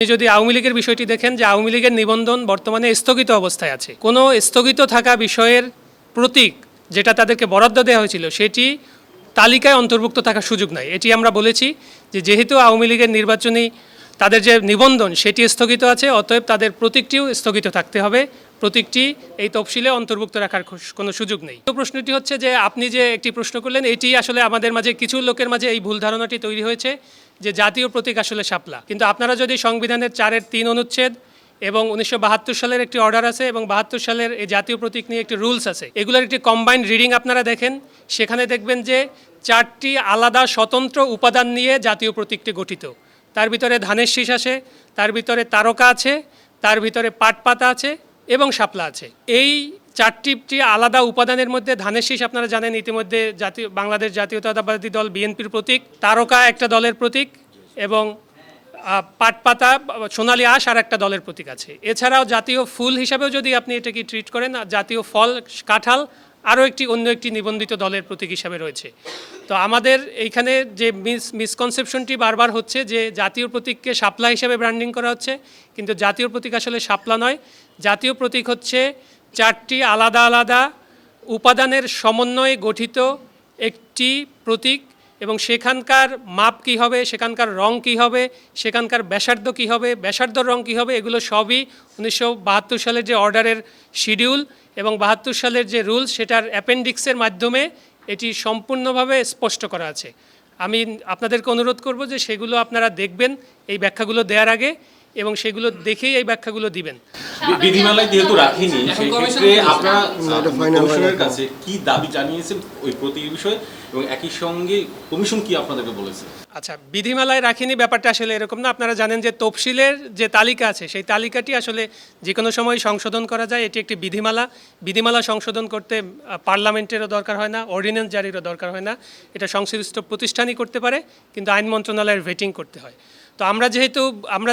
যদি আওয়ামী লীগের বিষয়টি দেখেন যে আওয়ামী লীগের নিবন্ধন বর্তমানে স্থগিত অবস্থায় আছে। কোনো স্থগিত থাকা বিষয়ের প্রতীক যেটা তাদেরকে বরাদ্দ দেওয়া হয়েছিল সেটি তালিকায় অন্তর্ভুক্ত থাকার সুযোগ নাই। এটি আমরা বলেছি যে যেহেতু আওয়ামী লীগের নির্বাচনী তাদের যে নিবন্ধন সেটি স্থগিত আছে, অতএব তাদের প্রতীকটিও স্থগিত থাকতে হবে। প্রতীকটি এই তফসিলে অন্তর্ভুক্ত রাখার কোনো সুযোগ নেই। তো প্রশ্নটি হচ্ছে যে আপনি যে একটি প্রশ্ন করলেন, এটি আসলে আমাদের মাঝে কিছু লোকের মাঝে এই ভুল ধারণাটি তৈরি হয়েছে যে জাতীয় প্রতীক আসলে শাপলা। কিন্তু আপনারা যদি সংবিধানের 4-3 অনুচ্ছেদ এবং 1972 সালের একটি অর্ডার আছে এবং 72 সালের এই জাতীয় প্রতীক নিয়ে একটি রুলস আছে, এগুলোর একটি কম্বাইন্ড রিডিং আপনারা দেখেন, সেখানে দেখবেন যে 4টি আলাদা স্বতন্ত্র উপাদান নিয়ে জাতীয় প্রতীকটি গঠিত। তার ভিতরে ধানের শীষ আছে, তার ভিতরে তারকা আছে, তার ভিতরে পাট পাতা আছে এবং শাপলা আছে। এই 4টি আলাদা উপাদানের মধ্যে ধানের শীষ আপনারা জানেন ইতিমধ্যে বাংলাদেশ জাতীয়তাবাদী দল বিএনপির প্রতীক, তারকা একটা দলের প্রতীক এবং পাট পাতা সোনালী আঁশ আর একটা দলের প্রতীক আছে। এছাড়াও জাতীয় ফুল হিসাবেও যদি আপনি এটাকে ট্রিট করেন, জাতীয় ফল কাঁঠাল আরও অন্য একটি নিবন্ধিত দলের প্রতীক হিসাবে রয়েছে। তো আমাদের এইখানে যে মিসকনসেপশনটি বারবার হচ্ছে যে জাতীয় প্রতীককে শাপলা হিসাবে ব্র্যান্ডিং করা হচ্ছে, কিন্তু জাতীয় প্রতীক আসলে শাপলা নয়। জাতীয় প্রতীক হচ্ছে 4টি আলাদা আলাদা উপাদানের সমন্বয়ে গঠিত একটি প্রতীক এবং সেখানকার মাপ কী হবে, সেখানকার রং কী হবে, সেখানকার ব্যাসার্ধ কী হবে, ব্যাসার্ধর রং কী হবে, এগুলো সবই 1972 সালের যে অর্ডারের শিডিউল এবং 72 সালের যে রুলস সেটার অ্যাপেন্ডিক্সের মাধ্যমে এটি সম্পূর্ণভাবে স্পষ্ট করা আছে। আমি আপনাদেরকে অনুরোধ করব যে সেগুলো আপনারা দেখবেন এই ব্যাখ্যাগুলো দেওয়ার আগে এবং সেগুলো দেখেই এই ব্যাখ্যাগুলো দিবেন। বিধিমালায় যেহেতু রাখিনি, সেই ক্ষেত্রে আপনারা কমিশনের কাছে কি দাবি জানিয়েছেন ওই প্রতীক বিষয়ে এবং একই সঙ্গে কমিশন কি আপনাদেরকে বলেছে? আচ্ছা, বিধিমালায় রাখিনি ব্যাপারটা আসলে এরকম না। আপনারা জানেন যে তফসিলের যে তালিকা আছে সেই তালিকাটি আসলে যে কোনো সময় সংশোধন করা যায়। এটি একটি বিধিমালা সংশোধন করতে পার্লামেন্টেরও দরকার হয় না, অর্ডিন্যান্স জারিরও দরকার হয় না। এটা সংশ্লিষ্ট প্রতিষ্ঠানই করতে পারে, কিন্তু আইন মন্ত্রণালয়ের ভেটিং করতে হয়। তো আমরা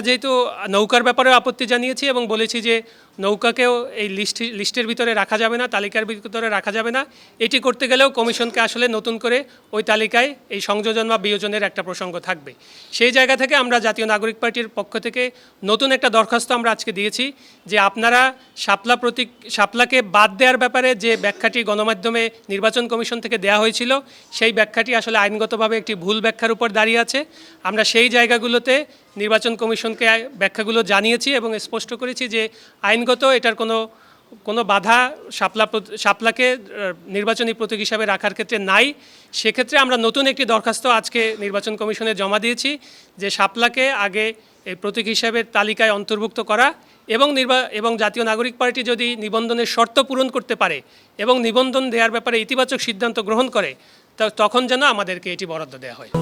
যেহেতু নৌকার ব্যাপারেও আপত্তি জানিয়েছি এবং বলেছি যে নৌকাকেও এই লিস্টের ভিতরে রাখা যাবে না, তালিকার ভিতরে রাখা যাবে না। এটি করতে গেলেও কমিশনকে আসলে নতুন করে ওই তালিকায় এই সংযোজন বা বিয়োজনের একটা প্রসঙ্গ থাকবে। সেই জায়গা থেকে আমরা জাতীয় নাগরিক পার্টির পক্ষ থেকে নতুন একটা দরখাস্ত আমরা আজকে দিয়েছি যে আপনারা শাপলাকে বাদ দেওয়ার ব্যাপারে যে ব্যাখ্যাটি গণমাধ্যমে নির্বাচন কমিশন থেকে দেওয়া হয়েছিল সেই ব্যাখ্যাটি আসলে আইনগতভাবে একটি ভুল ব্যাখ্যার উপর দাঁড়িয়ে আছে। আমরা সেই জায়গাগুলোতে নির্বাচন কমিশনকে ব্যাখ্যাগুলো জানিয়েছি এবং স্পষ্ট করেছি যে আইনগত এটার কোনো বাধা শাপলাকে নির্বাচনী প্রতীক হিসাবে রাখার ক্ষেত্রে নাই। সেক্ষেত্রে আমরা নতুন একটি দরখাস্ত আজকে নির্বাচন কমিশনে জমা দিয়েছি যে শাপলাকে আগে এই প্রতীক হিসাবে তালিকায় অন্তর্ভুক্ত করা এবং জাতীয় নাগরিক পার্টি যদি নিবন্ধনের শর্ত পূরণ করতে পারে এবং নিবন্ধন দেওয়ার ব্যাপারে ইতিবাচক সিদ্ধান্ত গ্রহণ করে তখন যেন আমাদেরকে এটি বরাদ্দ দেওয়া হয়।